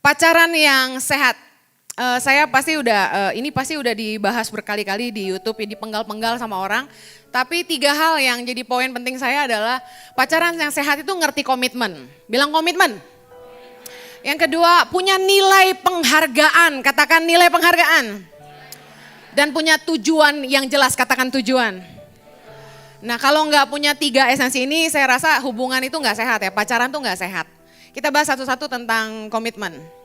Pacaran yang sehat. Saya pasti ini pasti udah dibahas berkali-kali di YouTube, dipenggal-penggal sama orang. Tapi 3 hal yang jadi poin penting saya adalah pacaran yang sehat itu ngerti komitmen. Bilang komitmen. Yang kedua, punya nilai penghargaan. Katakan nilai penghargaan. Dan punya tujuan yang jelas, katakan tujuan. Nah, kalau nggak punya 3 esensi ini, saya rasa hubungan itu nggak sehat ya. Pacaran tuh nggak sehat. Kita bahas satu-satu tentang komitmen.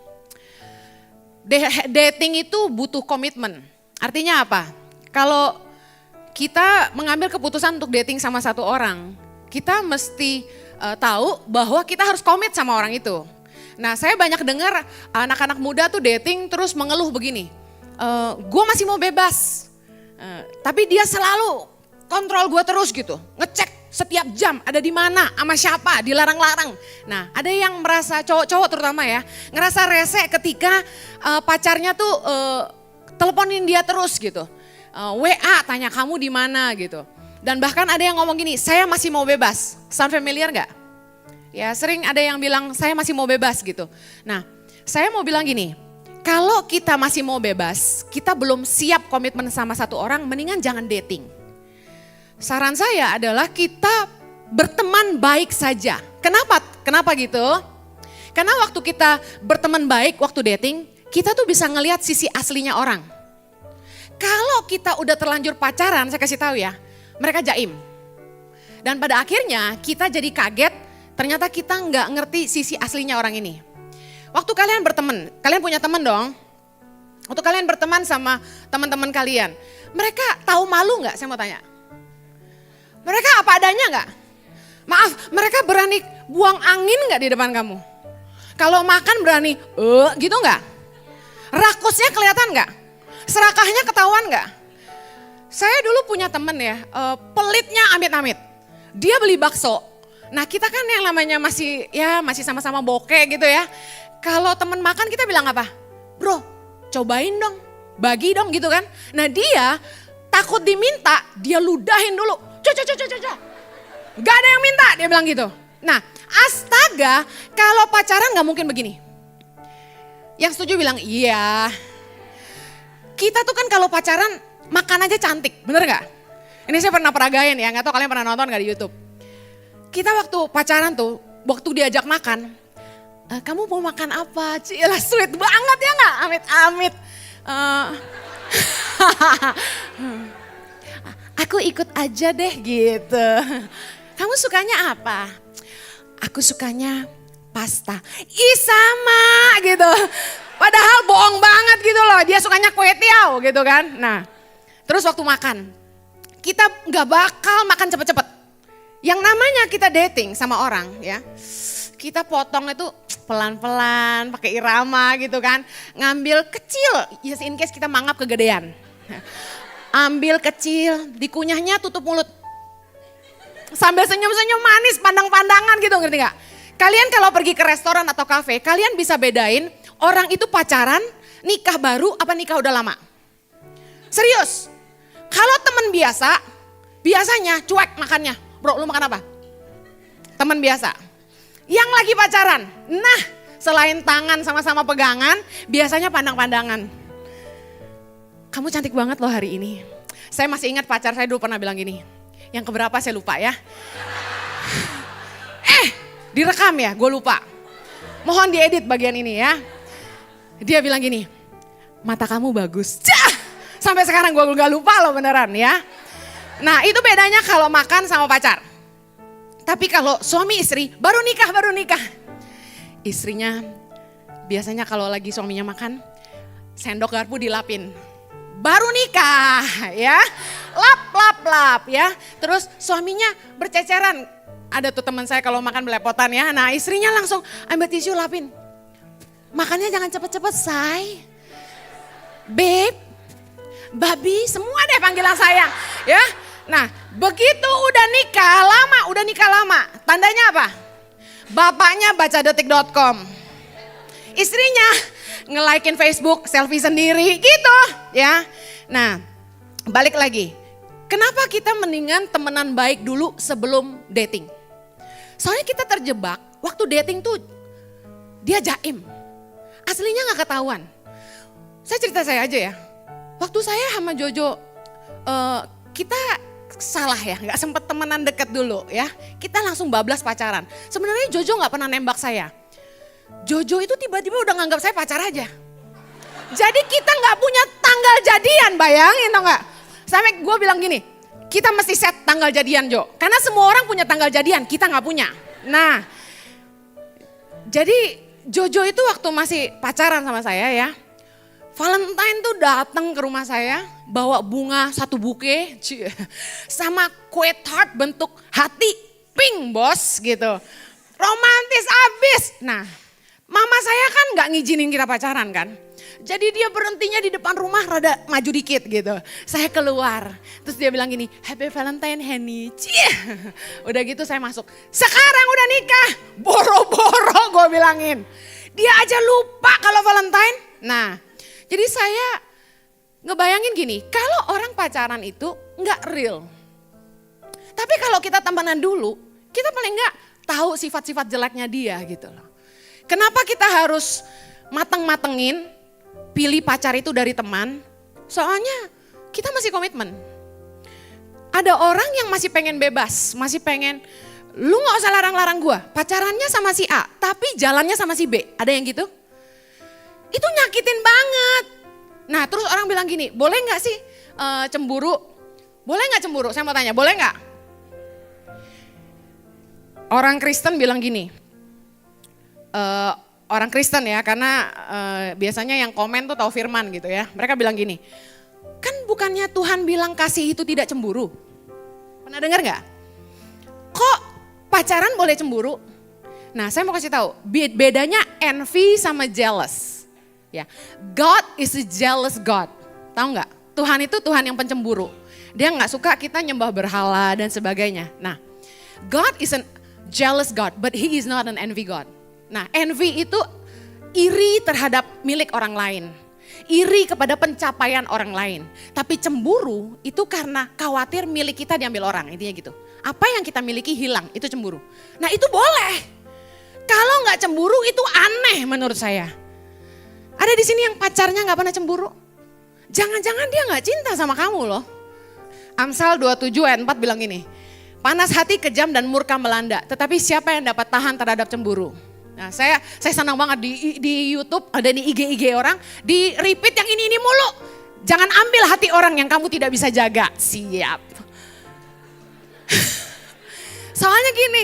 Dating itu butuh komitmen. Artinya apa? Kalau kita mengambil keputusan untuk dating sama satu orang, kita mesti tahu bahwa kita harus komit sama orang itu. Nah, saya banyak dengar anak-anak muda tuh dating terus mengeluh begini, gue masih mau bebas, tapi dia selalu kontrol gue terus gitu, ngecek setiap jam ada di mana, sama siapa, dilarang-larang. Nah, ada yang merasa cowok-cowok terutama ya, ngerasa rese ketika pacarnya tuh teleponin dia terus gitu. WA tanya kamu di mana gitu. Dan bahkan ada yang ngomong gini, saya masih mau bebas. Sound familiar nggak? Ya sering ada yang bilang saya masih mau bebas gitu. Nah, saya mau bilang gini, kalau kita masih mau bebas, kita belum siap komitmen sama satu orang, mendingan jangan dating. Saran saya adalah kita berteman baik saja. Kenapa? Kenapa gitu? Karena waktu kita berteman baik, waktu dating, kita tuh bisa ngelihat sisi aslinya orang. Kalau kita udah terlanjur pacaran, saya kasih tahu ya, mereka jaim. Dan pada akhirnya kita jadi kaget, ternyata kita nggak ngerti sisi aslinya orang ini. Waktu kalian berteman, kalian punya teman dong. Waktu kalian berteman sama teman-teman kalian, mereka tahu malu nggak? Saya mau tanya. Mereka apa adanya nggak? Maaf, mereka berani buang angin nggak di depan kamu? Kalau makan berani, gitu nggak? Rakusnya kelihatan nggak? Serakahnya ketahuan nggak? Saya dulu punya temen ya, pelitnya amit-amit. Dia beli bakso. Nah, kita kan yang namanya masih sama-sama bokeh gitu ya. Kalau temen makan kita bilang apa? Bro, cobain dong, bagi dong gitu kan. Nah, dia takut diminta, dia ludahin dulu. Gak ada yang minta, dia bilang gitu. Nah, astaga, kalau pacaran gak mungkin begini. Yang setuju bilang iya. Kita tuh kan kalau pacaran makan aja cantik, bener gak? Ini saya pernah peragain ya, gak tahu kalian pernah nonton gak di YouTube. Kita waktu pacaran tuh, waktu diajak makan, kamu mau makan apa? Cilah sweet banget ya gak? Amit-amit. Aku ikut aja deh gitu. Kamu sukanya apa? Aku sukanya pasta. Ih sama gitu. Padahal bohong banget gitu loh. Dia sukanya kue tiaw gitu kan. Nah terus waktu makan. Kita gak bakal makan cepet-cepet. Yang namanya kita dating sama orang ya. Kita potong itu pelan-pelan pakai irama gitu kan. Ngambil kecil. Just in case kita mangap kegedean. Ambil kecil, dikunyahnya tutup mulut. Sambil senyum-senyum manis, pandang-pandangan gitu, ngerti gak? Kalian kalau pergi ke restoran atau kafe, kalian bisa bedain orang itu pacaran, nikah baru, apa nikah udah lama. Serius, kalau temen biasa, biasanya cuek makannya. Bro, lu makan apa? Temen biasa. Yang lagi pacaran, nah selain tangan sama-sama pegangan, biasanya pandang-pandangan. Kamu cantik banget loh hari ini. Saya masih ingat pacar saya dulu pernah bilang gini. Yang keberapa saya lupa ya. Direkam ya, gue lupa. Mohon diedit bagian ini ya. Dia bilang gini, mata kamu bagus. Sampai sekarang gue gak lupa loh beneran ya. Nah itu bedanya kalau makan sama pacar. Tapi kalau suami istri baru nikah. Istrinya biasanya kalau lagi suaminya makan, sendok garpu dilapin. Baru nikah ya, lap ya. Terus suaminya berceceran. Ada tuh teman saya kalau makan belepotan ya. Nah istrinya langsung ambil tisu lapin. Makannya jangan cepet-cepet say. Babe, babi, semua deh panggilan sayang ya. Nah begitu udah nikah lama. Tandanya apa? Bapaknya baca detik.com. Istrinya nge-like-in Facebook, selfie sendiri gitu ya. Nah balik lagi, kenapa kita mendingan temenan baik dulu sebelum dating? Soalnya kita terjebak waktu dating tuh dia jaim. Aslinya gak ketahuan. Saya cerita saya aja ya. Waktu saya sama Jojo, kita salah ya, gak sempet temenan deket dulu ya. Kita langsung bablas pacaran. Sebenarnya Jojo gak pernah nembak saya. Jojo itu tiba-tiba udah nganggap saya pacar aja. Jadi kita gak punya tanggal jadian, bayangin tau gak? Sampai gue bilang gini, kita mesti set tanggal jadian Jo. Karena semua orang punya tanggal jadian, kita gak punya. Nah, jadi Jojo itu waktu masih pacaran sama saya ya. Valentine tuh datang ke rumah saya, bawa bunga 1 buke, sama kue tart bentuk hati, pink bos gitu. Romantis abis. Nah, mama saya kan gak ngizinin kita pacaran kan. Jadi dia berhentinya di depan rumah rada maju dikit gitu. Saya keluar, terus dia bilang gini, Happy Valentine honey. Udah gitu saya masuk, sekarang udah nikah, boro-boro gue bilangin. Dia aja lupa kalau Valentine. Nah, jadi saya ngebayangin gini, kalau orang pacaran itu nggak real. Tapi kalau kita temenan dulu, kita paling nggak tahu sifat-sifat jeleknya dia gitu loh. Kenapa kita harus mateng-matengin, pilih pacar itu dari teman? Soalnya kita masih komitmen. Ada orang yang masih pengen bebas, masih pengen, lu nggak usah larang-larang gue, pacarannya sama si A, tapi jalannya sama si B. Ada yang gitu? Itu nyakitin banget. Nah terus orang bilang gini, boleh gak sih cemburu? Boleh gak cemburu? Saya mau tanya, boleh gak? Orang Kristen bilang gini, orang Kristen ya, karena biasanya yang komen tuh tahu firman gitu ya. Mereka bilang gini, kan bukannya Tuhan bilang kasih itu tidak cemburu? Pernah dengar gak? Kok pacaran boleh cemburu? Nah saya mau kasih tahu, bedanya envy sama jealous. Ya, God is a jealous God. Tahu nggak? Tuhan itu Tuhan yang pencemburu. Dia nggak suka kita nyembah berhala dan sebagainya. Nah, God is a jealous God, but He is not an envy God. Nah, envy itu iri terhadap milik orang lain. Iri kepada pencapaian orang lain. Tapi cemburu itu karena khawatir milik kita diambil orang, intinya gitu. Apa yang kita miliki hilang, itu cemburu. Nah itu boleh. Kalau nggak cemburu itu aneh menurut saya. Ada di sini yang pacarnya nggak pernah cemburu. Jangan-jangan dia nggak cinta sama kamu loh. Amsal 27 ayat 4 bilang gini, panas hati kejam dan murka melanda, tetapi siapa yang dapat tahan terhadap cemburu? Nah saya senang banget di YouTube, ada di IG orang, di repeat yang ini mulu. Jangan ambil hati orang yang kamu tidak bisa jaga. Siap. Soalnya gini,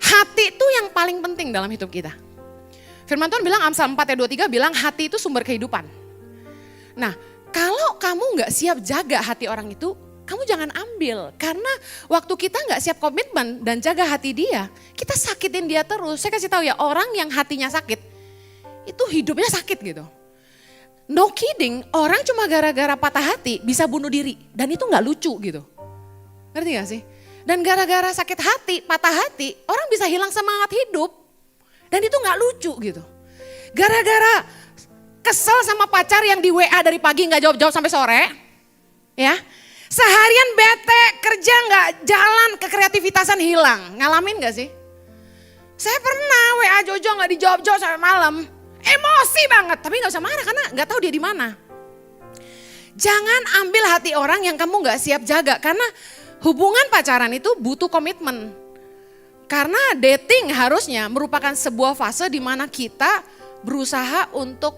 hati itu yang paling penting dalam hidup kita. Firman Tuhan bilang, Amsal 4 ayat 23 bilang hati itu sumber kehidupan. Nah kalau kamu gak siap jaga hati orang itu, kamu jangan ambil. Karena waktu kita gak siap komitmen dan jaga hati dia, kita sakitin dia terus. Saya kasih tahu ya, orang yang hatinya sakit, itu hidupnya sakit gitu. No kidding, orang cuma gara-gara patah hati bisa bunuh diri. Dan itu gak lucu gitu. Ngerti gak sih? Dan gara-gara sakit hati, patah hati, orang bisa hilang semangat hidup. Dan itu gak lucu gitu. Gara-gara kesel sama pacar yang di WA dari pagi gak jawab-jawab sampai sore. Ya, seharian bete, kerja gak jalan, kekreativitasan hilang. Ngalamin gak sih? Saya pernah WA Jojo gak dijawab-jawab sampai malam. Emosi banget, tapi gak usah marah karena gak tahu dia di mana. Jangan ambil hati orang yang kamu gak siap jaga. Karena hubungan pacaran itu butuh komitmen. Karena dating harusnya merupakan sebuah fase di mana kita berusaha untuk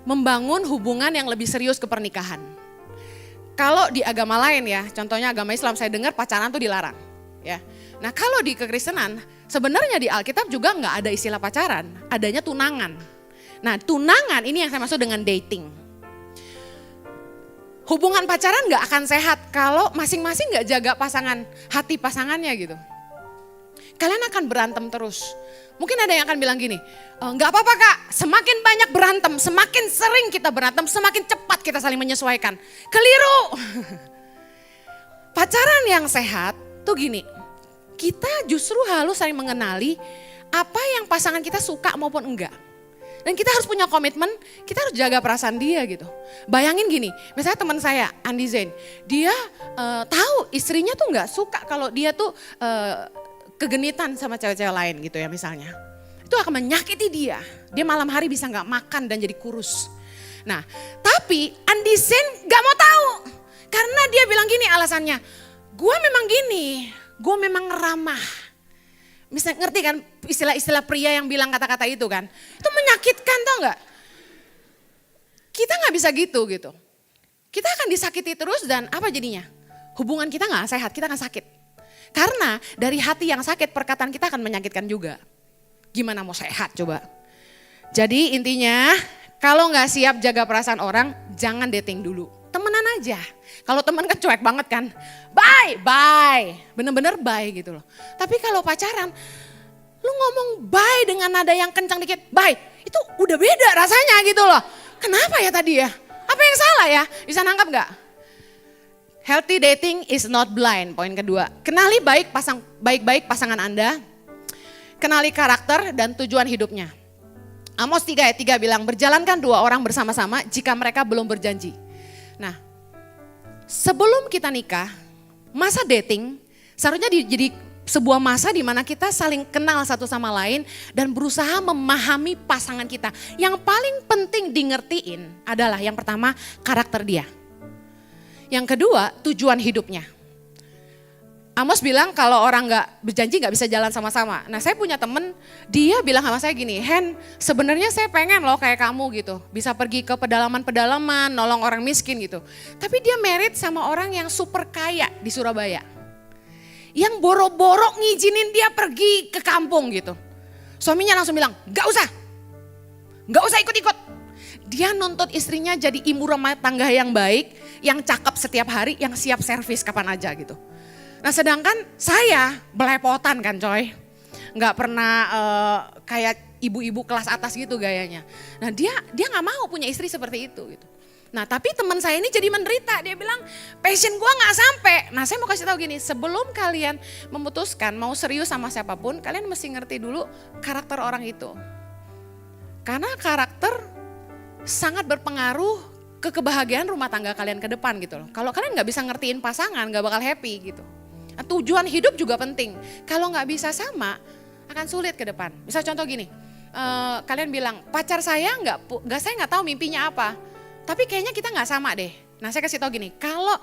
membangun hubungan yang lebih serius ke pernikahan. Kalau di agama lain ya, contohnya agama Islam, saya dengar pacaran tuh dilarang. Ya. Nah kalau di kekristenan, sebenarnya di Alkitab juga nggak ada istilah pacaran, adanya tunangan. Nah tunangan ini yang saya maksud dengan dating. Hubungan pacaran nggak akan sehat kalau masing-masing nggak jaga hati pasangannya gitu. Kalian akan berantem terus. Mungkin ada yang akan bilang gini, nggak apa-apa kak, semakin banyak berantem, semakin sering kita berantem, semakin cepat kita saling menyesuaikan. Keliru. Pacaran yang sehat tuh gini, kita justru harus saling mengenali apa yang pasangan kita suka maupun enggak. Dan kita harus punya komitmen, kita harus jaga perasaan dia gitu. Bayangin gini, misalnya teman saya, Andi Zain, dia tahu istrinya tuh nggak suka kalau dia tuh kegenitan sama cewek-cewek lain gitu ya misalnya. itu akan menyakiti dia. Dia malam hari bisa gak makan dan jadi kurus. Nah, tapi Andisen gak mau tahu. Karena dia bilang gini alasannya, gue memang gini, gue memang ramah. Misalnya ngerti kan istilah-istilah pria yang bilang kata-kata itu kan. Itu menyakitkan tau gak? Kita gak bisa gitu. Kita akan disakiti terus dan apa jadinya? Hubungan kita gak sehat, kita akan sakit. Karena dari hati yang sakit perkataan kita akan menyakitkan juga. Gimana mau sehat coba? Jadi intinya kalau gak siap jaga perasaan orang, jangan dating dulu. Temenan aja. Kalau teman kan cuek banget kan. Bye. Bener-bener bye gitu loh. Tapi kalau pacaran, lu ngomong bye dengan nada yang kencang dikit. Bye, itu udah beda rasanya gitu loh. Kenapa ya tadi ya? Apa yang salah ya? Bisa nangkap gak? Healthy dating is not blind. Poin kedua. Kenali baik-baik pasangan Anda. Kenali karakter dan tujuan hidupnya. Amos 3 ayat 3 bilang, berjalankan dua orang bersama-sama jika mereka belum berjanji. Nah, sebelum kita nikah, masa dating seharusnya jadi sebuah masa di mana kita saling kenal satu sama lain dan berusaha memahami pasangan kita. Yang paling penting di ngertiin adalah yang pertama karakter dia. Yang kedua tujuan hidupnya. Amos bilang kalau orang gak berjanji gak bisa jalan sama-sama. Nah saya punya temen, dia bilang sama saya gini, Hen sebenarnya saya pengen loh kayak kamu gitu. Bisa pergi ke pedalaman-pedalaman, nolong orang miskin gitu. Tapi dia married sama orang yang super kaya di Surabaya. Yang boro-boro ngizinin dia pergi ke kampung gitu. Suaminya langsung bilang, gak usah ikut-ikut. Dia nuntut istrinya jadi ibu rumah tangga yang baik, yang cakep setiap hari, yang siap servis kapan aja gitu. Nah sedangkan saya belepotan kan coy. Gak pernah kayak ibu-ibu kelas atas gitu gayanya. Nah dia gak mau punya istri seperti itu gitu. Nah tapi teman saya ini jadi menderita, dia bilang passion gue gak sampai. Nah saya mau kasih tahu gini, sebelum kalian memutuskan mau serius sama siapapun, kalian mesti ngerti dulu karakter orang itu. Karena karakter sangat berpengaruh ke kebahagiaan rumah tangga kalian ke depan gitu loh. Kalau kalian gak bisa ngertiin pasangan gak bakal happy gitu. Nah, tujuan hidup juga penting, kalau gak bisa sama akan sulit ke depan. Misal contoh gini, kalian bilang pacar saya saya gak tahu mimpinya apa. Tapi kayaknya kita gak sama deh. Nah saya kasih tahu gini, kalau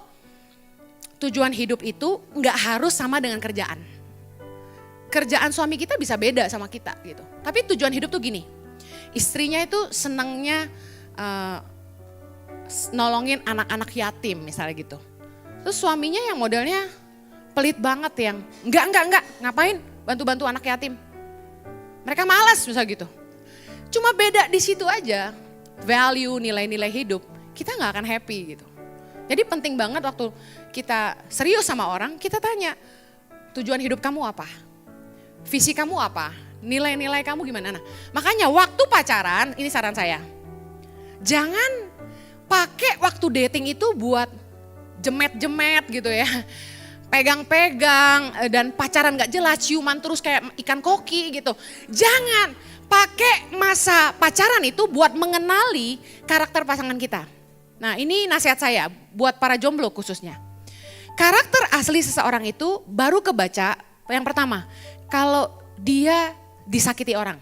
tujuan hidup itu gak harus sama dengan kerjaan. Kerjaan suami kita bisa beda sama kita gitu. Tapi tujuan hidup tuh gini, istrinya itu senangnya nolongin anak-anak yatim misalnya gitu. Terus suaminya yang modelnya pelit banget yang enggak, ngapain bantu-bantu anak yatim. Mereka malas misalnya gitu. Cuma beda di situ aja. Value, nilai-nilai hidup, kita gak akan happy gitu. Jadi penting banget waktu kita serius sama orang, kita tanya, tujuan hidup kamu apa? Visi kamu apa? Nilai-nilai kamu gimana? Nah, makanya waktu pacaran, ini saran saya, jangan pakai waktu dating itu buat jemet-jemet gitu ya. Pegang-pegang dan pacaran gak jelas, ciuman terus kayak ikan koki gitu. Jangan. Pakai masa pacaran itu buat mengenali karakter pasangan kita. Nah ini nasihat saya buat para jomblo khususnya. Karakter asli seseorang itu baru kebaca yang pertama, kalau dia disakiti orang.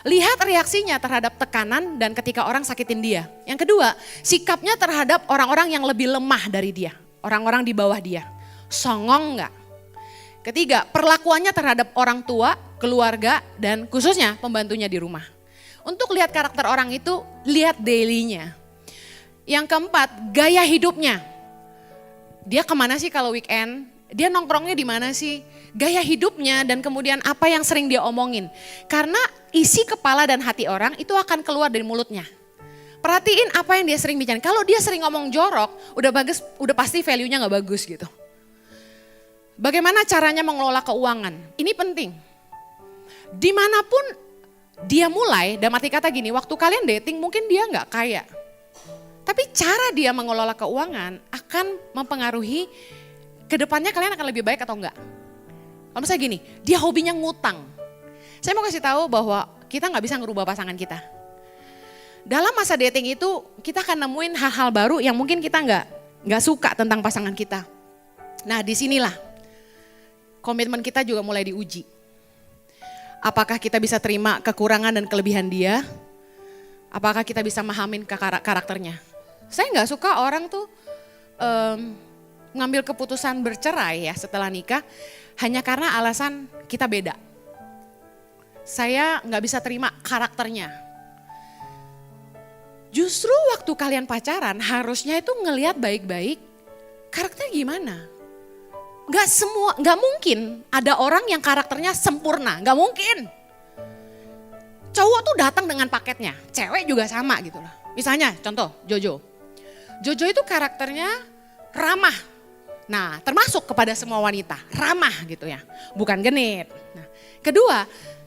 Lihat reaksinya terhadap tekanan dan ketika orang sakitin dia. Yang kedua, sikapnya terhadap orang-orang yang lebih lemah dari dia. Orang-orang di bawah dia. Songong enggak? Ketiga, perlakuannya terhadap orang tua, keluarga, dan khususnya pembantunya di rumah. Untuk lihat karakter orang itu, lihat daily-nya. Yang keempat, gaya hidupnya. Dia kemana sih kalau weekend? Dia nongkrongnya di mana sih? Gaya hidupnya dan kemudian apa yang sering dia omongin. Karena isi kepala dan hati orang itu akan keluar dari mulutnya. Perhatiin apa yang dia sering bicara. Kalau dia sering ngomong jorok, udah pasti value-nya gak bagus gitu. Bagaimana caranya mengelola keuangan? Ini penting. Dimanapun dia mulai, dalam arti kata gini, waktu kalian dating mungkin dia gak kaya. Tapi cara dia mengelola keuangan akan mempengaruhi kedepannya kalian akan lebih baik atau enggak. Kalau misalnya gini, dia hobinya ngutang. Saya mau kasih tahu bahwa kita gak bisa ngerubah pasangan kita. Dalam masa dating itu kita akan nemuin hal-hal baru yang mungkin kita gak suka tentang pasangan kita. Nah disinilah komitmen kita juga mulai diuji. Apakah kita bisa terima kekurangan dan kelebihan dia? Apakah kita bisa memahamin karakternya? Saya nggak suka orang tuh ngambil keputusan bercerai ya setelah nikah hanya karena alasan kita beda. Saya nggak bisa terima karakternya. Justru waktu kalian pacaran harusnya itu ngelihat baik-baik karakternya gimana. Nggak mungkin ada orang yang karakternya sempurna, nggak mungkin. Cowok tuh datang dengan paketnya, cewek juga sama gitu loh. Misalnya contoh Jojo. Jojo itu karakternya ramah. Nah termasuk kepada semua wanita, ramah gitu ya, bukan genit. Nah, kedua,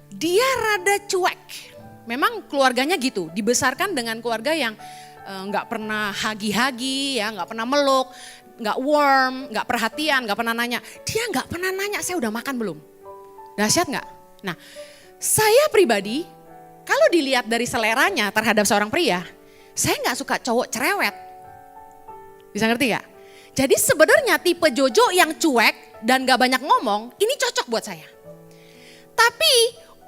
dia rada cuek. Memang keluarganya gitu, dibesarkan dengan keluarga yang nggak pernah hagi-hagi ya, nggak pernah meluk, nggak warm, nggak perhatian, nggak pernah nanya. Dia nggak pernah nanya saya udah makan belum. Dahsyat nggak? Nah, saya pribadi kalau dilihat dari seleranya terhadap seorang pria, saya nggak suka cowok cerewet. Bisa ngerti nggak? Jadi sebenarnya tipe Jojo yang cuek dan nggak banyak ngomong, ini cocok buat saya. Tapi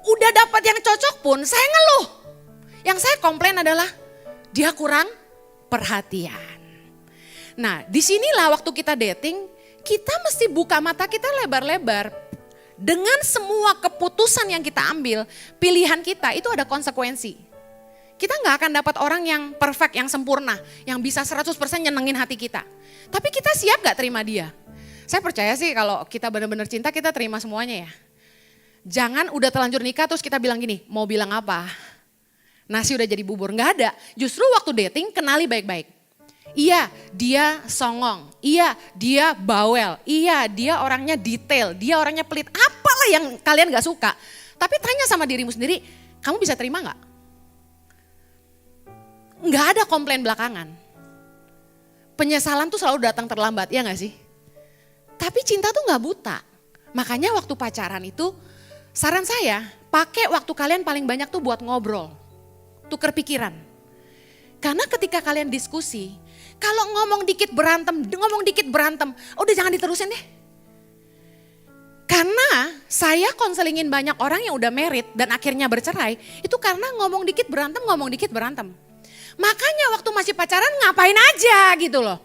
udah dapat yang cocok pun saya ngeluh. Yang saya komplain adalah dia kurang perhatian. Nah disinilah waktu kita dating, kita mesti buka mata kita lebar-lebar. Dengan semua keputusan yang kita ambil, pilihan kita itu ada konsekuensi. Kita gak akan dapat orang yang perfect, yang sempurna, yang bisa 100% nyenengin hati kita. Tapi kita siap gak terima dia? Saya percaya sih kalau kita benar-benar cinta, kita terima semuanya ya. Jangan udah terlanjur nikah terus kita bilang gini, mau bilang apa? Nasi udah jadi bubur, gak ada. Justru waktu dating kenali baik-baik. Iya dia songong, iya dia bawel, iya dia orangnya detail, dia orangnya pelit. Apalah yang kalian gak suka. Tapi tanya sama dirimu sendiri, kamu bisa terima gak? Gak ada komplain belakangan. Penyesalan tuh selalu datang terlambat, ya gak sih? Tapi cinta tuh gak buta. Makanya waktu pacaran itu, saran saya, pakai waktu kalian paling banyak tuh buat ngobrol, tuker pikiran. Karena ketika kalian diskusi, kalau ngomong dikit berantem, udah jangan diterusin deh. Karena saya konselingin banyak orang yang udah married dan akhirnya bercerai, itu karena ngomong dikit berantem. Makanya waktu masih pacaran ngapain aja gitu loh.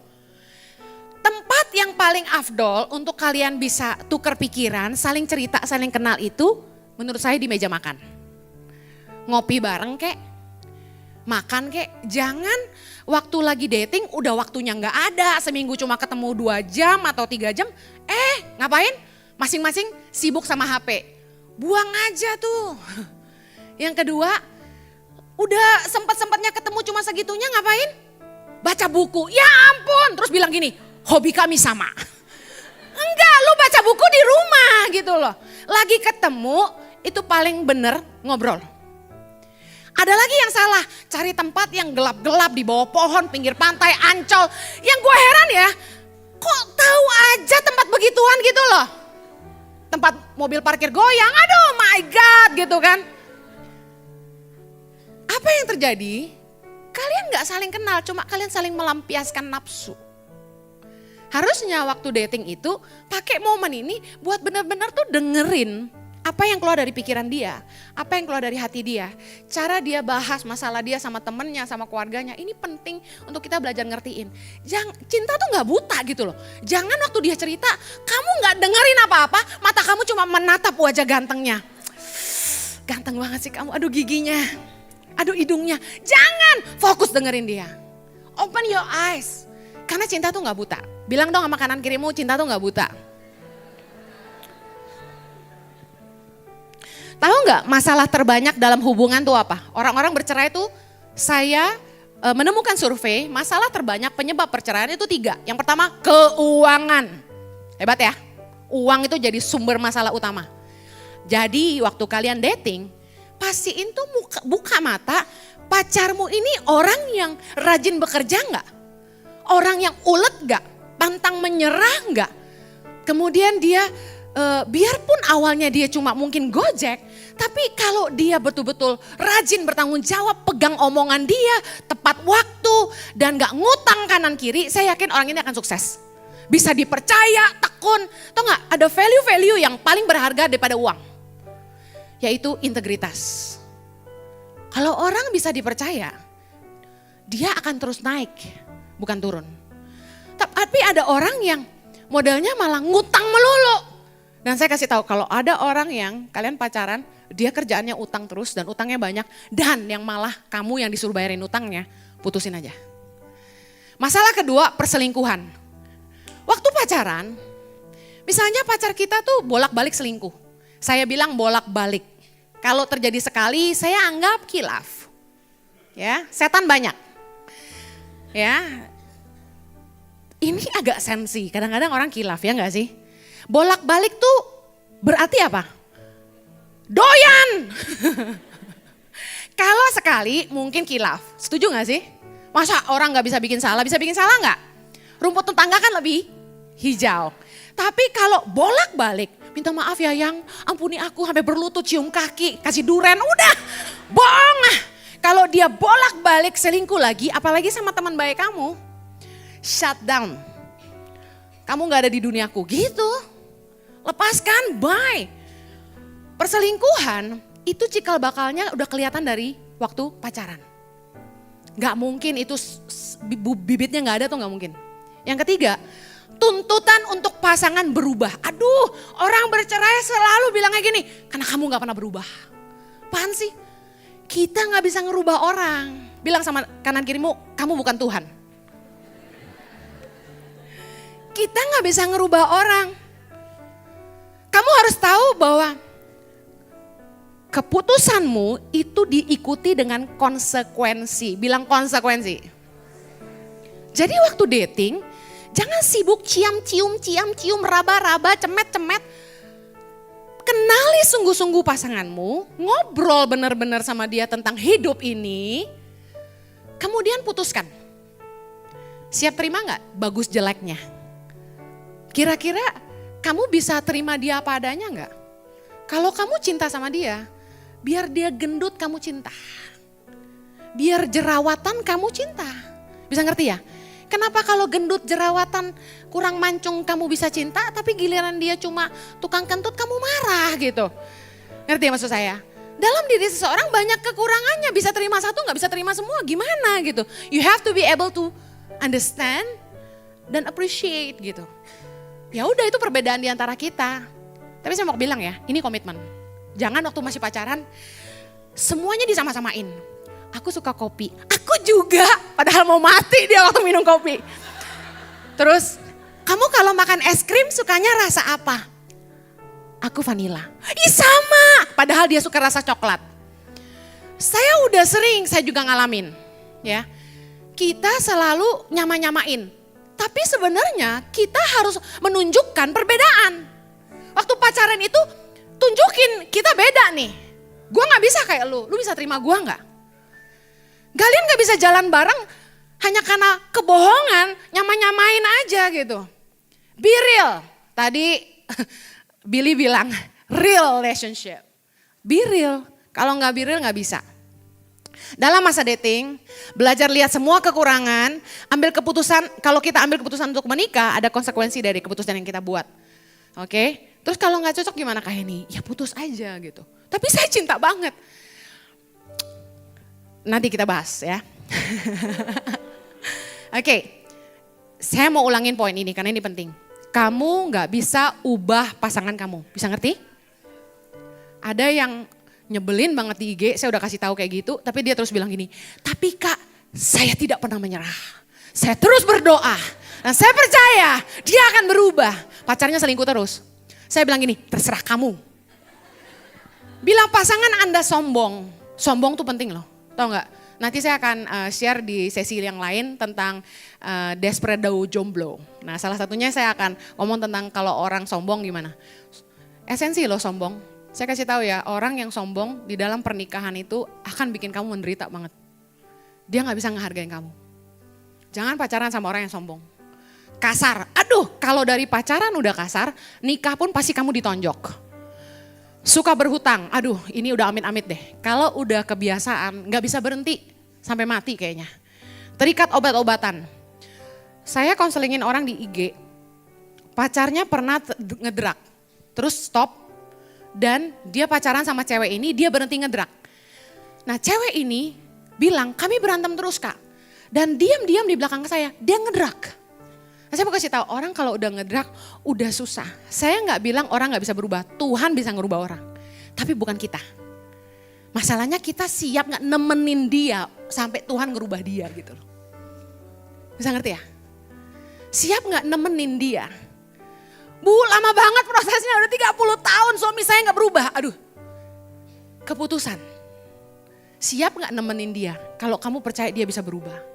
Tempat yang paling afdol untuk kalian bisa tuker pikiran, saling cerita, saling kenal itu menurut saya di meja makan. Ngopi bareng kek, makan kek, jangan waktu lagi dating udah waktunya gak ada, seminggu cuma ketemu 2 jam atau 3 jam. Ngapain? Masing-masing sibuk sama HP. Buang aja tuh. Yang kedua, udah sempat-sempatnya ketemu cuma segitunya ngapain? Baca buku, ya ampun. Terus bilang gini, hobi kami sama. Enggak, lu baca buku di rumah gitu loh. Lagi ketemu itu paling bener ngobrol. Ada lagi yang salah, cari tempat yang gelap-gelap di bawah pohon, pinggir pantai, Ancol. Yang gue heran ya, kok tahu aja tempat begituan gitu loh. Tempat mobil parkir goyang, aduh my God gitu kan. Apa yang terjadi? Kalian gak saling kenal, cuma kalian saling melampiaskan nafsu. Harusnya waktu dating itu pakai momen ini buat benar-benar tuh dengerin apa yang keluar dari pikiran dia, apa yang keluar dari hati dia. Cara dia bahas masalah dia sama temennya, sama keluarganya, ini penting untuk kita belajar ngertiin. Cinta tuh gak buta gitu loh. Jangan waktu dia cerita, kamu gak dengerin apa-apa, mata kamu cuma menatap wajah gantengnya. Ganteng banget sih kamu, aduh giginya, aduh hidungnya. Jangan, fokus dengerin dia. Open your eyes, karena cinta tuh gak buta. Bilang dong sama kanan kirimu, cinta tuh gak buta. Tahu nggak masalah terbanyak dalam hubungan tuh apa? Orang-orang bercerai tuh saya menemukan survei masalah terbanyak penyebab perceraian itu 3. Yang pertama keuangan. Hebat ya, uang itu jadi sumber masalah utama. Jadi waktu kalian dating, pastiin tuh buka mata pacarmu ini orang yang rajin bekerja nggak? Orang yang ulet nggak? Pantang menyerah nggak? Kemudian dia biarpun awalnya dia cuma mungkin gojek, tapi kalau dia betul-betul rajin bertanggung jawab, pegang omongan dia, tepat waktu, dan gak ngutang kanan kiri, saya yakin orang ini akan sukses. Bisa dipercaya, tekun, tau gak ada value-value yang paling berharga daripada uang. yaitu integritas. Kalau orang bisa dipercaya, dia akan terus naik, bukan turun. Tapi ada orang yang modelnya malah ngutang melulu. Dan saya kasih tahu kalau ada orang yang kalian pacaran, dia kerjaannya utang terus dan utangnya banyak. Dan yang malah kamu yang disuruh bayarin utangnya, putusin aja. Masalah kedua, perselingkuhan. Waktu pacaran, misalnya pacar kita tuh bolak-balik selingkuh. Saya bilang bolak-balik. Kalau terjadi sekali, saya anggap khilaf. Ya, setan banyak. Ya, ini agak sensi. Kadang-kadang orang khilaf ya enggak sih? Bolak-balik tuh berarti apa? Doyan. Kalau sekali mungkin khilaf. Setuju enggak sih? Masa orang enggak bisa bikin salah? Bisa bikin salah enggak? Rumput tetangga kan lebih hijau. Tapi kalau bolak-balik, minta maaf ya yang, ampuni aku sampai berlutut cium kaki, kasih duren, udah bohong. Kalau dia bolak-balik selingkuh lagi, apalagi sama teman baik kamu, shut down. Kamu gak ada di duniaku gitu, lepaskan, bye. Perselingkuhan itu cikal bakalnya udah kelihatan dari waktu pacaran. Gak mungkin itu bibitnya gak ada tuh gak mungkin. Yang ketiga, tuntutan untuk pasangan berubah. Aduh, orang bercerai selalu bilang kayak gini, karena kamu gak pernah berubah. Apaan sih? Kita gak bisa ngerubah orang. Bilang sama kanan kirimu, kamu bukan Tuhan. Kita gak bisa ngerubah orang. Kamu harus tahu bahwa keputusanmu itu diikuti dengan konsekuensi. Bilang konsekuensi. Jadi waktu dating, jangan sibuk ciam-cium, raba-raba, cemet-cemet. Kenali sungguh-sungguh pasanganmu, ngobrol benar-benar sama dia tentang hidup ini, kemudian putuskan. Siap terima gak bagus jeleknya? Kira-kira kamu bisa terima dia apa adanya gak? Kalau kamu cinta sama dia, biar dia gendut kamu cinta. Biar jerawatan kamu cinta. Bisa ngerti ya? Kenapa kalau gendut jerawatan kurang mancung kamu bisa cinta, tapi giliran dia cuma tukang kentut kamu marah gitu. Ngerti ya maksud saya? Dalam diri seseorang banyak kekurangannya, bisa terima satu gak bisa terima semua, gimana gitu. You have to be able to understand dan appreciate gitu. Ya udah itu perbedaan di antara kita. Tapi saya mau bilang ya, ini komitmen. Jangan waktu masih pacaran, semuanya disama-samain. Aku suka kopi, aku juga, padahal mau mati dia waktu minum kopi. Terus, kamu kalau makan es krim sukanya rasa apa? Aku vanila. Ih sama, padahal dia suka rasa coklat. Saya udah sering, saya juga ngalamin. Ya, kita selalu nyama-nyamain. Tapi sebenarnya kita harus menunjukkan perbedaan. Waktu pacaran itu tunjukin kita beda nih. Gua gak bisa kayak lu bisa terima gua gak? Kalian gak bisa jalan bareng hanya karena kebohongan, nyamain aja gitu. Be real. Tadi Billy bilang real relationship. Be real. Kalau gak be real gak bisa. Dalam masa dating, belajar lihat semua kekurangan, ambil keputusan, kalau kita ambil keputusan untuk menikah, ada konsekuensi dari keputusan yang kita buat. Oke? Terus kalau gak cocok gimana Kak Heni? Ya putus aja gitu. Tapi saya cinta banget. Nanti kita bahas ya. Oke, saya mau ulangin poin ini karena ini penting. Kamu gak bisa ubah pasangan kamu, bisa ngerti? Ada yang nyebelin banget di IG, saya udah kasih tahu kayak gitu, tapi dia terus bilang gini, tapi Kak, saya tidak pernah menyerah. Saya terus berdoa, dan saya percaya dia akan berubah. Pacarnya selingkuh terus. Saya bilang gini, terserah kamu. Bilang pasangan Anda sombong, sombong tuh penting loh. Tahu nggak? Nanti saya akan share di sesi yang lain tentang desperado jomblo. Nah salah satunya saya akan ngomong tentang kalau orang sombong gimana. Esensi loh sombong. Saya kasih tahu ya, orang yang sombong di dalam pernikahan itu akan bikin kamu menderita banget. Dia nggak bisa ngehargain kamu. Jangan pacaran sama orang yang sombong. Kasar, aduh kalau dari pacaran udah kasar, nikah pun pasti kamu ditonjok. Suka berhutang, aduh ini udah amit-amit deh. Kalau udah kebiasaan gak bisa berhenti sampai mati kayaknya. Terikat obat-obatan. Saya konselingin orang di IG, pacarnya pernah ngedrak, terus stop, dan dia pacaran sama cewek ini, dia berhenti ngedrak. Nah cewek ini bilang, kami berantem terus kak. Dan diam-diam di belakang saya, dia ngedrak. Nah, saya mau kasih tahu, orang kalau udah ngedrak, udah susah. Saya nggak bilang orang nggak bisa berubah, Tuhan bisa ngerubah orang. Tapi bukan kita. Masalahnya kita siap nggak nemenin dia sampai Tuhan ngerubah dia gitu loh. Bisa ngerti ya? Siap nggak nemenin dia? Bu, lama banget prosesnya, udah 30 tahun suami saya nggak berubah. Aduh, keputusan. Siap nggak nemenin dia? Kalau kamu percaya dia bisa berubah.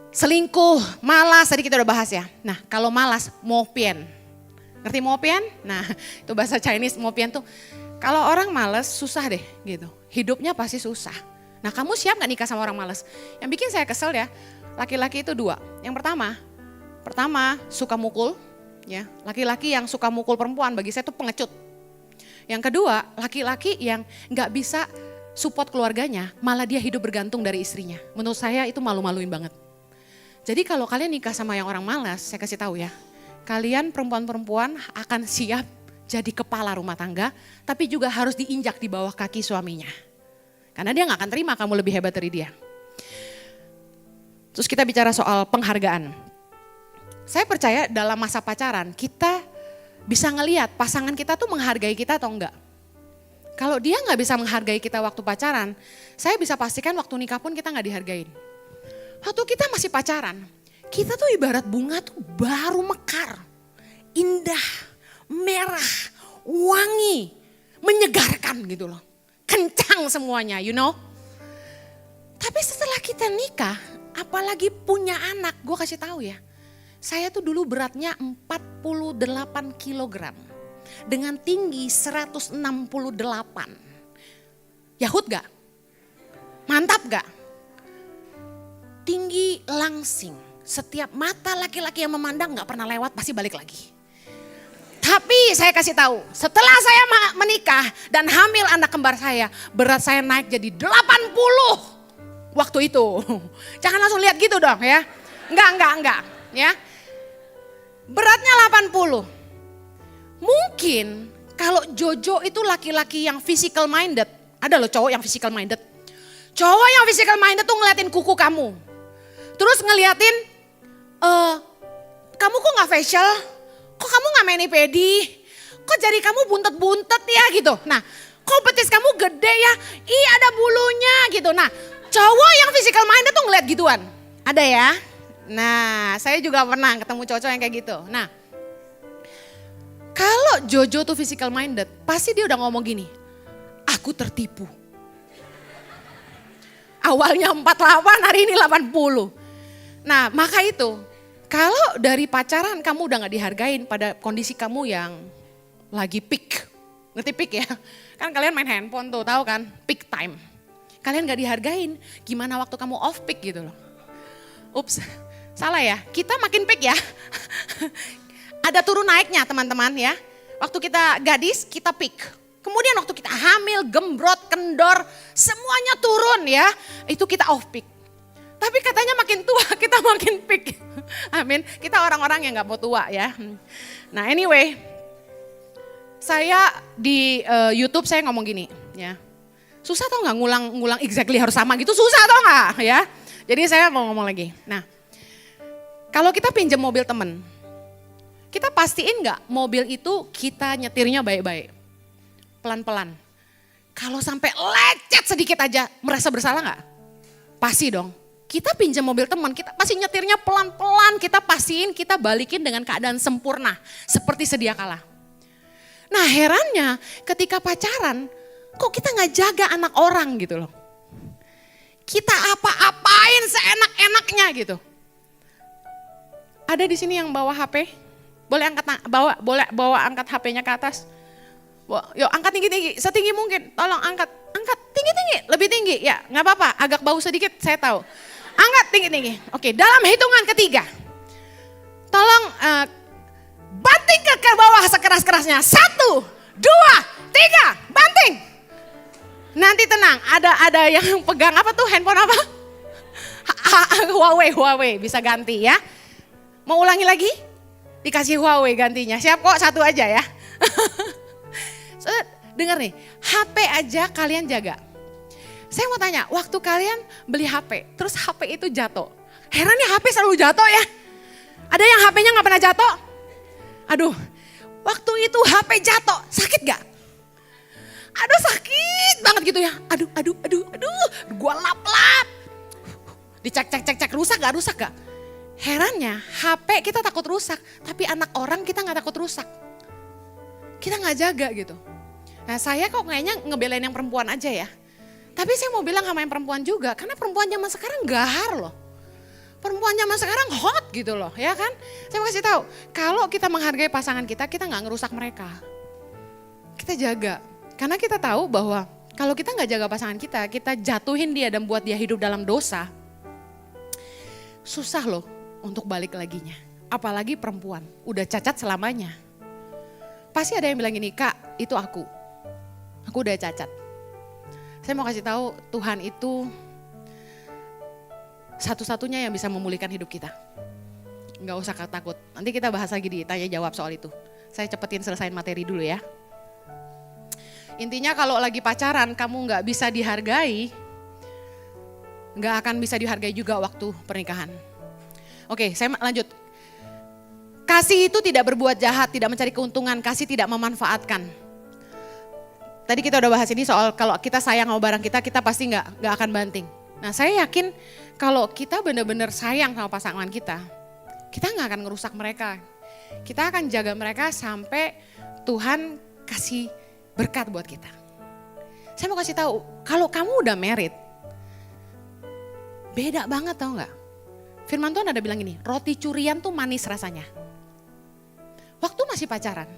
Selingkuh, malas, tadi kita udah bahas ya. Nah kalau malas, mopian. Ngerti mopian? Nah itu bahasa Chinese, mopian tuh. Kalau orang malas susah deh gitu. Hidupnya pasti susah. Nah kamu siap gak nikah sama orang malas? Yang bikin saya kesel ya, laki-laki itu dua. Yang pertama suka mukul. Ya, laki-laki yang suka mukul perempuan bagi saya itu pengecut. Yang kedua, laki-laki yang gak bisa support keluarganya, malah dia hidup bergantung dari istrinya. Menurut saya itu malu-maluin banget. Jadi kalau kalian nikah sama yang orang malas, saya kasih tahu ya, kalian perempuan-perempuan akan siap jadi kepala rumah tangga, tapi juga harus diinjak di bawah kaki suaminya. Karena dia gak akan terima kamu lebih hebat dari dia. Terus kita bicara soal penghargaan. Saya percaya dalam masa pacaran kita bisa ngelihat pasangan kita tuh menghargai kita atau enggak. Kalau dia gak bisa menghargai kita waktu pacaran, saya bisa pastikan waktu nikah pun kita gak dihargain. Waktu kita masih pacaran, kita tuh ibarat bunga tuh baru mekar, indah, merah, wangi, menyegarkan gitu loh. Kencang semuanya, you know. Tapi setelah kita nikah, apalagi punya anak, gue kasih tahu ya. Saya tuh dulu beratnya 48 kilogram dengan tinggi 168. Yahut gak? Mantap gak? Tinggi langsing, setiap mata laki-laki yang memandang gak pernah lewat pasti balik lagi. Tapi saya kasih tahu, setelah saya menikah dan hamil anak kembar saya, berat saya naik jadi 80 waktu itu. Jangan langsung lihat gitu dong ya. Enggak ya. Beratnya 80. Mungkin kalau Jojo itu laki-laki yang physical minded, ada loh cowok yang physical minded. Cowok yang physical minded tuh ngeliatin kuku kamu. Terus ngeliatin, kamu kok gak facial? Kok kamu gak mani pedi? Kok jari kamu buntet-buntet ya gitu. Nah, kok betis kamu gede ya? Ih ada bulunya gitu. Nah, cowok yang physical minded tuh ngeliat gituan. Ada ya? Nah, saya juga pernah ketemu cowok yang kayak gitu. Nah, kalau Jojo tuh physical minded, pasti dia udah ngomong gini, aku tertipu. Awalnya 48, hari ini 80. Nah maka itu, kalau dari pacaran kamu udah gak dihargain pada kondisi kamu yang lagi peak. Ngerti peak ya? Kan kalian main handphone tuh, tahu kan? Peak time. Kalian gak dihargain, gimana waktu kamu off peak gitu loh. Ups, salah ya, kita makin peak ya. Ada turun naiknya teman-teman ya. Waktu kita gadis, kita peak. Kemudian waktu kita hamil, gembrot, kendor, semuanya turun ya. Itu kita off peak. Tapi katanya makin tua kita makin peak. Amin. Kita orang-orang yang gak mau tua ya. Nah anyway, saya di YouTube saya ngomong gini ya. Susah tau gak ngulang exactly harus sama gitu, susah tau gak ya. Jadi saya mau ngomong lagi. Nah kalau kita pinjam mobil temen, kita pastiin gak mobil itu kita nyetirnya baik-baik. Pelan-pelan. Kalau sampai lecet sedikit aja merasa bersalah gak? Pasti dong. Kita pinjam mobil teman, kita pasti nyetirnya pelan-pelan, kita pastiin, kita balikin dengan keadaan sempurna. Seperti sedia kala. Nah herannya ketika pacaran, kok kita gak jaga anak orang gitu loh. Kita apa-apain seenak-enaknya gitu. Ada di sini yang bawa HP? Boleh angkat HP-nya ke atas? Yuk angkat tinggi-tinggi, setinggi mungkin. Tolong angkat tinggi-tinggi, lebih tinggi. Ya gak apa-apa, agak bau sedikit saya tahu. Angkat tinggi-tinggi. Oke, dalam hitungan ketiga. Tolong banting ke bawah sekeras-kerasnya. 1, 2, 3, banting. Nanti tenang, ada yang pegang apa tuh, handphone apa? Huawei, bisa ganti ya. Mau ulangi lagi? Dikasih Huawei gantinya. Siap kok, 1 aja ya. So, dengar nih, HP aja kalian jaga. Saya mau tanya, waktu kalian beli HP, terus HP itu jatuh. Heran ya HP selalu jatuh ya. Ada yang HP-nya gak pernah jatuh? Aduh, waktu itu HP jatuh, sakit gak? Aduh sakit banget gitu ya. Aduh, gua lap-lap. Dicek, rusak gak? Herannya HP kita takut rusak, tapi anak orang kita gak takut rusak. Kita gak jaga gitu. Nah saya kok kayaknya ngebelain yang perempuan aja ya. Tapi saya mau bilang sama yang perempuan juga, karena perempuan zaman sekarang gahar loh. Perempuan zaman sekarang hot gitu loh, ya kan? Saya mau kasih tahu, kalau kita menghargai pasangan kita gak ngerusak mereka. Kita jaga, karena kita tahu bahwa kalau kita gak jaga pasangan kita jatuhin dia dan buat dia hidup dalam dosa. Susah loh untuk balik laginya. Apalagi perempuan, udah cacat selamanya. Pasti ada yang bilang gini, Kak itu aku udah cacat. Saya mau kasih tahu Tuhan itu satu-satunya yang bisa memulihkan hidup kita. Nggak usah takut, nanti kita bahas lagi di tanya jawab soal itu. Saya cepetin selesain materi dulu ya. Intinya kalau lagi pacaran kamu nggak bisa dihargai, nggak akan bisa dihargai juga waktu pernikahan. Oke, saya lanjut. Kasih itu tidak berbuat jahat, tidak mencari keuntungan, kasih tidak memanfaatkan. Tadi kita udah bahas ini soal kalau kita sayang sama barang kita pasti nggak akan banting. Nah saya yakin kalau kita benar-benar sayang sama pasangan kita nggak akan ngerusak mereka. Kita akan jaga mereka sampai Tuhan kasih berkat buat kita. Saya mau kasih tahu, kalau kamu udah married, beda banget tau nggak? Firman Tuhan ada bilang gini, roti curian tuh manis rasanya. Waktu masih pacaran,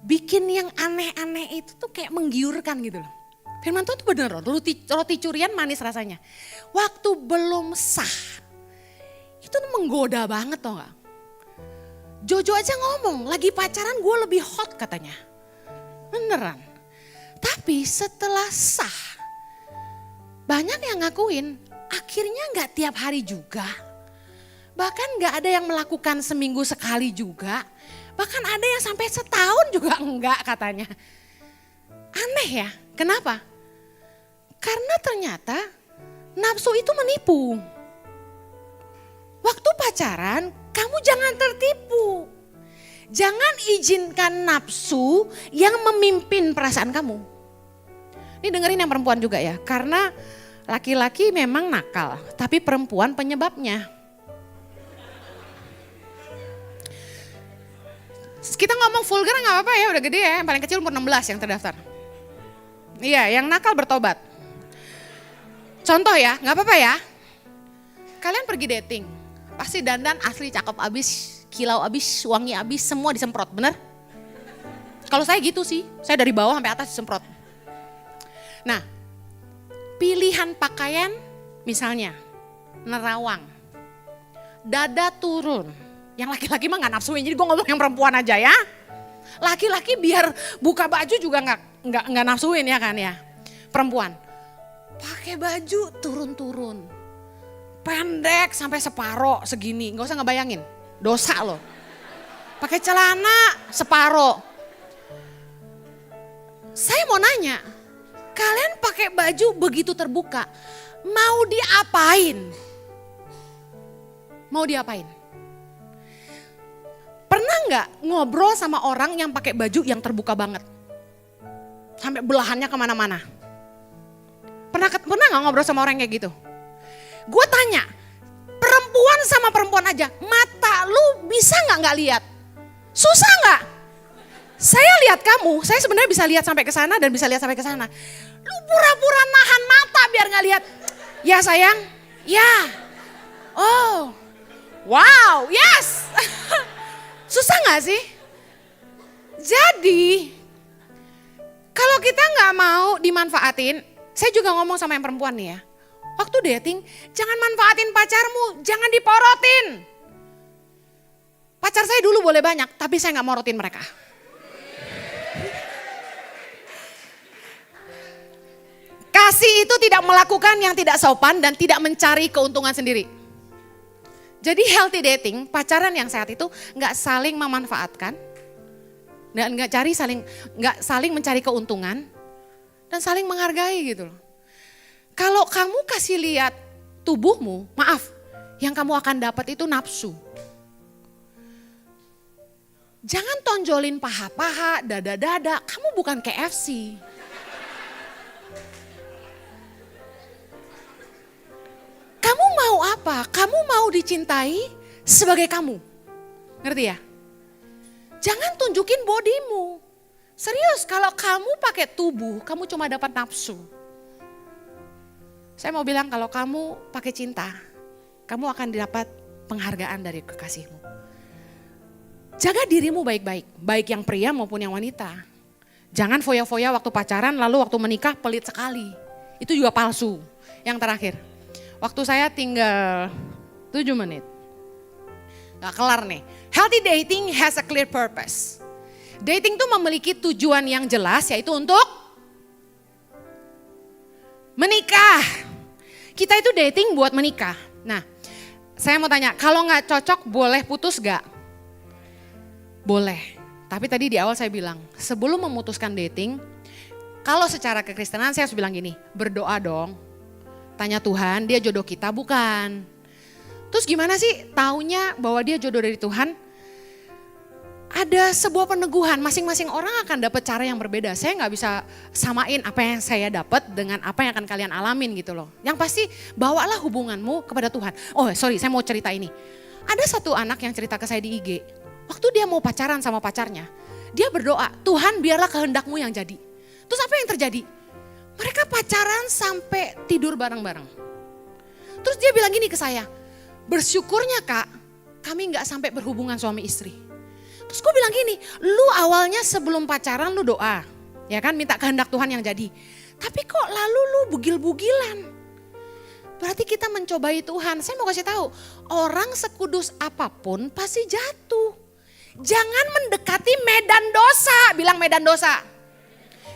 bikin yang aneh-aneh itu tuh kayak menggiurkan gitu loh. Firman Tuhan tuh bener, roti curian manis rasanya. Waktu belum sah, itu tuh menggoda banget tau gak? Jojo aja ngomong, lagi pacaran gue lebih hot katanya. Beneran. Tapi setelah sah, banyak yang ngakuin akhirnya gak tiap hari juga. Bahkan gak ada yang melakukan seminggu sekali juga. Bahkan ada yang sampai setahun juga enggak katanya. Aneh ya, kenapa? Karena ternyata nafsu itu menipu. Waktu pacaran kamu jangan tertipu. Jangan izinkan nafsu yang memimpin perasaan kamu. Ini dengerin yang perempuan juga ya, karena laki-laki memang nakal, tapi perempuan penyebabnya. Kita ngomong vulgar gak apa-apa ya, udah gede ya, yang paling kecil umur 16 yang terdaftar. Iya, yang nakal bertobat. Contoh ya, gak apa-apa ya. Kalian pergi dating, pasti dandan asli cakep abis, kilau abis, wangi abis, semua disemprot, bener? Kalau saya gitu sih, saya dari bawah sampai atas disemprot. Nah, pilihan pakaian misalnya, nerawang, dada turun. Yang laki-laki mah gak nafsuin, jadi gue ngomong yang perempuan aja ya. Laki-laki biar buka baju juga gak nafsuin ya kan ya. Perempuan, pakai baju turun-turun. Pendek sampai separo segini, gak usah ngebayangin, dosa loh. Pakai celana separo. Saya mau nanya, kalian pakai baju begitu terbuka, mau diapain? Mau diapain? Pernah nggak ngobrol sama orang yang pakai baju yang terbuka banget? Sampai belahannya kemana-mana. Pernah nggak ngobrol sama orang kayak gitu? Gue tanya, perempuan sama perempuan aja, mata lu bisa nggak lihat? Susah nggak? Saya lihat kamu, saya sebenarnya bisa lihat sampai ke sana dan bisa lihat sampai ke sana. Lu pura-pura nahan mata biar nggak lihat. Ya sayang, ya. Oh, wow, yes. Susah gak sih? Jadi kalau kita gak mau dimanfaatin, saya juga ngomong sama yang perempuan nih ya. Waktu dating jangan manfaatin pacarmu, jangan diporotin. Pacar saya dulu boleh banyak, tapi saya gak morotin mereka. Kasih itu tidak melakukan yang tidak sopan dan tidak mencari keuntungan sendiri. Jadi healthy dating, pacaran yang sehat itu gak saling memanfaatkan, Dan nggak saling mencari keuntungan dan saling menghargai gitu loh. Kalau kamu kasih lihat tubuhmu, maaf, yang kamu akan dapat itu nafsu. Jangan tonjolin paha-paha, dada-dada, kamu bukan KFC. Kamu mau apa? Kamu mau dicintai sebagai kamu. Ngerti ya? Jangan tunjukin bodimu. Serius, kalau kamu pakai tubuh, kamu cuma dapat nafsu. Saya mau bilang kalau kamu pakai cinta, kamu akan dapat penghargaan dari kekasihmu. Jaga dirimu baik-baik, baik yang pria maupun yang wanita. Jangan foya-foya waktu pacaran lalu waktu menikah pelit sekali. Itu juga palsu. Yang terakhir, waktu saya tinggal 7 menit. Gak kelar nih. Healthy dating has a clear purpose. Dating tuh memiliki tujuan yang jelas yaitu untuk menikah. Kita itu dating buat menikah. Nah, saya mau tanya, kalau gak cocok boleh putus gak? Boleh. Tapi tadi di awal saya bilang, sebelum memutuskan dating, kalau secara kekristenan saya harus bilang gini, berdoa dong. Tanya Tuhan, dia jodoh kita bukan. Terus gimana sih taunya bahwa dia jodoh dari Tuhan? Ada sebuah peneguhan, masing-masing orang akan dapat cara yang berbeda. Saya nggak bisa samain apa yang saya dapat dengan apa yang akan kalian alamin gitu loh. Yang pasti bawalah hubunganmu kepada Tuhan. Oh sorry, saya mau cerita ini. Ada satu anak yang cerita ke saya di IG. Waktu dia mau pacaran sama pacarnya, dia berdoa, Tuhan biarlah kehendakmu yang jadi. Terus apa yang terjadi? Mereka pacaran sampai tidur bareng-bareng. Terus dia bilang gini ke saya, bersyukurnya Kak, kami gak sampai berhubungan suami istri. Terus gue bilang gini, lu awalnya sebelum pacaran lu doa, ya kan minta kehendak Tuhan yang jadi. Tapi kok lalu lu bugil-bugilan? Berarti kita mencobai Tuhan. Saya mau kasih tahu, orang sekudus apapun pasti jatuh. Jangan mendekati medan dosa, bilang medan dosa.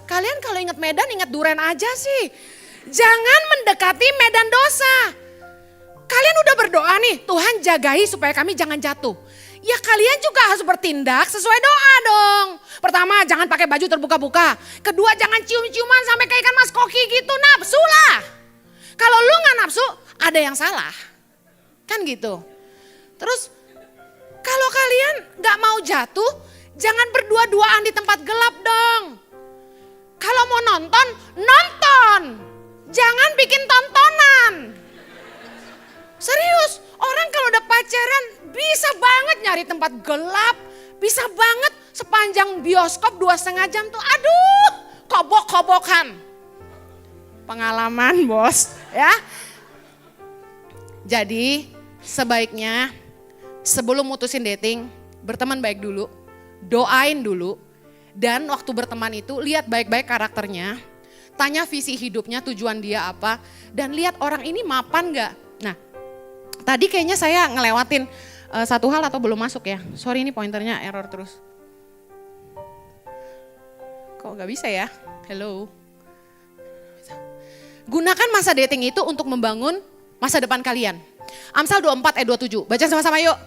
Kalian kalau ingat medan, ingat duren aja sih. Jangan mendekati medan dosa. Kalian udah berdoa nih, Tuhan jagai supaya kami jangan jatuh. Ya kalian juga harus bertindak sesuai doa dong. Pertama, jangan pakai baju terbuka-buka. Kedua, jangan cium-ciuman sampai kayak ikan mas koki gitu, nafsu lah. Kalau lu gak nafsu, ada yang salah. Kan gitu. Terus, kalau kalian gak mau jatuh, jangan berdua-duaan di tempat gelap dong. Kalau mau nonton, nonton. Jangan bikin tontonan. Serius, orang kalau udah pacaran bisa banget nyari tempat gelap. Bisa banget sepanjang bioskop 2,5 jam tuh, aduh, kobok-kobokan. Pengalaman bos ya. Jadi sebaiknya sebelum mutusin dating, berteman baik dulu, doain dulu. Dan waktu berteman itu lihat baik-baik karakternya, tanya visi hidupnya, tujuan dia apa, dan lihat orang ini mapan gak. Nah tadi kayaknya saya ngelewatin satu hal atau belum masuk ya. Sorry ini pointernya error terus. Kok gak bisa ya? Hello. Gunakan masa dating itu untuk membangun masa depan kalian. Amsal 24 ayat 27. Baca sama-sama yuk.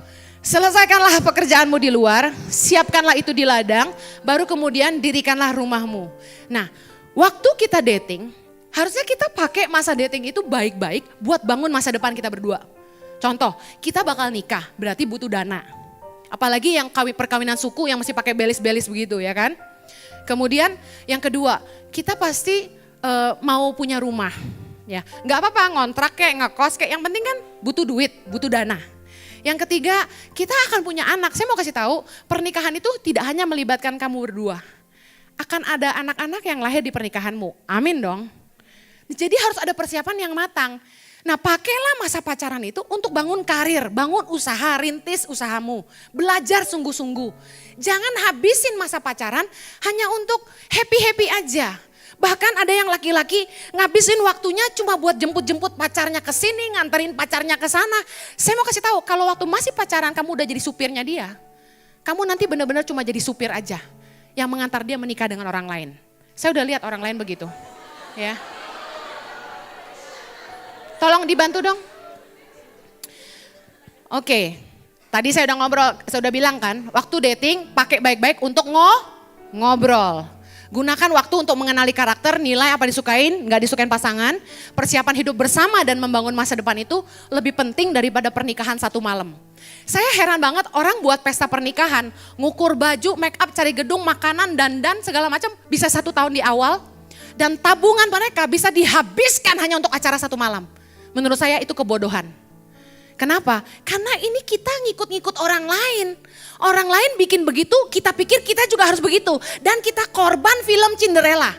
Selesaikanlah pekerjaanmu di luar, siapkanlah itu di ladang, baru kemudian dirikanlah rumahmu. Nah, waktu kita dating, harusnya kita pakai masa dating itu baik-baik buat bangun masa depan kita berdua. Contoh, kita bakal nikah, berarti butuh dana. Apalagi yang perkawinan suku yang masih pakai belis-belis begitu ya kan. Kemudian yang kedua, kita pasti mau punya rumah. Ya, nggak apa-apa ngontrak kayak ngekos kayak, yang penting kan butuh duit, butuh dana. Yang ketiga, kita akan punya anak. Saya mau kasih tahu, pernikahan itu tidak hanya melibatkan kamu berdua. Akan ada anak-anak yang lahir di pernikahanmu. Amin dong. Jadi harus ada persiapan yang matang. Nah, pakailah masa pacaran itu untuk bangun karir, bangun usaha, rintis usahamu. Belajar sungguh-sungguh. Jangan habisin masa pacaran hanya untuk happy-happy aja. Bahkan ada yang laki-laki ngabisin waktunya cuma buat jemput-jemput pacarnya ke sini, nganterin pacarnya ke sana. Saya mau kasih tahu, kalau waktu masih pacaran kamu udah jadi supirnya dia, kamu nanti benar-benar cuma jadi supir aja yang mengantar dia menikah dengan orang lain. Saya udah lihat orang lain begitu. Ya. Tolong dibantu dong. Oke. Tadi saya udah ngobrol, saya udah bilang kan, waktu dating pakai baik-baik untuk ngobrol. Gunakan waktu untuk mengenali karakter, nilai apa disukain, nggak disukain pasangan. Persiapan hidup bersama dan membangun masa depan itu lebih penting daripada pernikahan satu malam. Saya heran banget orang buat pesta pernikahan, ngukur baju, make up, cari gedung, makanan, dandan, segala macam bisa 1 tahun di awal. Dan tabungan mereka bisa dihabiskan hanya untuk acara satu malam. Menurut saya itu kebodohan. Kenapa? Karena ini kita ngikut-ngikut orang lain. Orang lain bikin begitu, kita pikir kita juga harus begitu. Dan kita korban film Cinderella.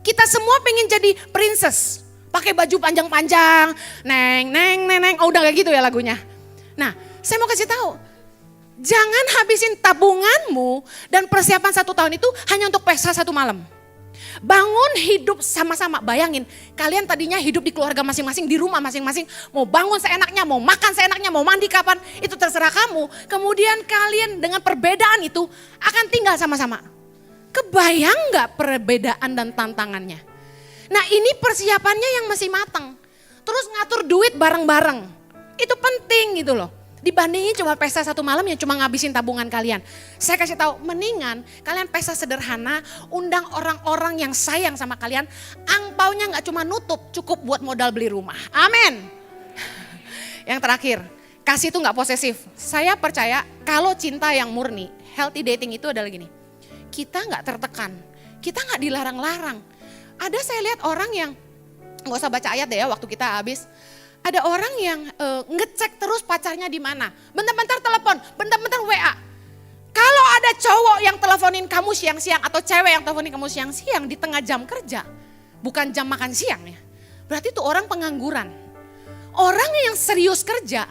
Kita semua pengen jadi princess. Pakai baju panjang-panjang, neng, neng, neng, neng. Oh udah gak gitu ya lagunya. Nah, saya mau kasih tahu. Jangan habisin tabunganmu dan persiapan 1 tahun itu hanya untuk pesta 1 malam. Bangun hidup sama-sama, bayangin kalian tadinya hidup di keluarga masing-masing, di rumah masing-masing, mau bangun seenaknya, mau makan seenaknya, mau mandi kapan, itu terserah kamu. Kemudian kalian dengan perbedaan itu akan tinggal sama-sama. Kebayang gak perbedaan dan tantangannya? Nah ini persiapannya yang masih matang. Terus ngatur duit bareng-bareng, itu penting gitu loh. Dibandingin cuma pesta 1 malam yang cuma ngabisin tabungan kalian. Saya kasih tahu, mendingan kalian pesta sederhana, undang orang-orang yang sayang sama kalian. Angpaunya gak cuma nutup, cukup buat modal beli rumah. Amin. Yang terakhir, kasih itu gak posesif. Saya percaya kalau cinta yang murni, healthy dating itu adalah gini. Kita gak tertekan, kita gak dilarang-larang. Ada saya lihat orang yang, gak usah baca ayat deh ya waktu kita habis. Ada orang yang ngecek terus pacarnya di mana. Bentar-bentar telepon, bentar-bentar WA. Kalau ada cowok yang teleponin kamu siang-siang atau cewek yang teleponin kamu siang-siang di tengah jam kerja, bukan jam makan siang ya. Berarti itu orang pengangguran. Orang yang serius kerja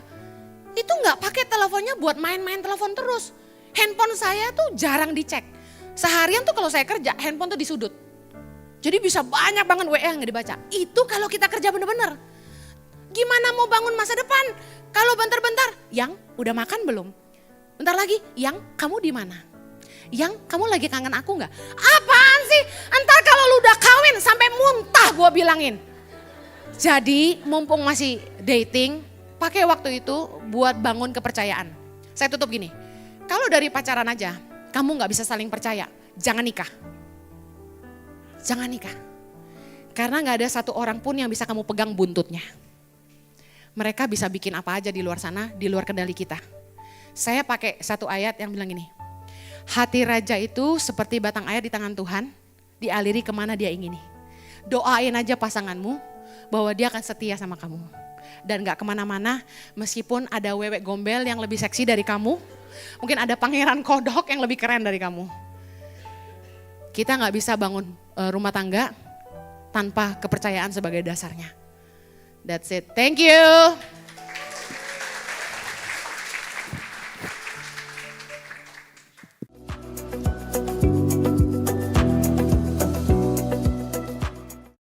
itu nggak pakai teleponnya buat main-main telepon terus. Handphone saya tuh jarang dicek. Seharian tuh kalau saya kerja, handphone tuh di sudut. Jadi bisa banyak banget WA yang nggak dibaca. Itu kalau kita kerja bener-bener. Gimana mau bangun masa depan? Kalau bentar-bentar, yang udah makan belum? Bentar lagi, yang kamu di mana? Yang kamu lagi kangen aku nggak? Apaan sih? Entar kalau lu udah kawin sampai muntah gue bilangin. Jadi mumpung masih dating, pakai waktu itu buat bangun kepercayaan. Saya tutup gini, kalau dari pacaran aja kamu nggak bisa saling percaya, jangan nikah. Jangan nikah. Karena nggak ada satu orang pun yang bisa kamu pegang buntutnya. Mereka bisa bikin apa aja di luar sana, di luar kendali kita. Saya pakai satu ayat yang bilang gini, hati raja itu seperti batang air di tangan Tuhan, dialiri kemana dia ingini. Doain aja pasanganmu bahwa dia akan setia sama kamu. Dan gak kemana-mana meskipun ada wewek gombel yang lebih seksi dari kamu, mungkin ada pangeran kodok yang lebih keren dari kamu. Kita gak bisa bangun rumah tangga tanpa kepercayaan sebagai dasarnya. That's it. Thank you.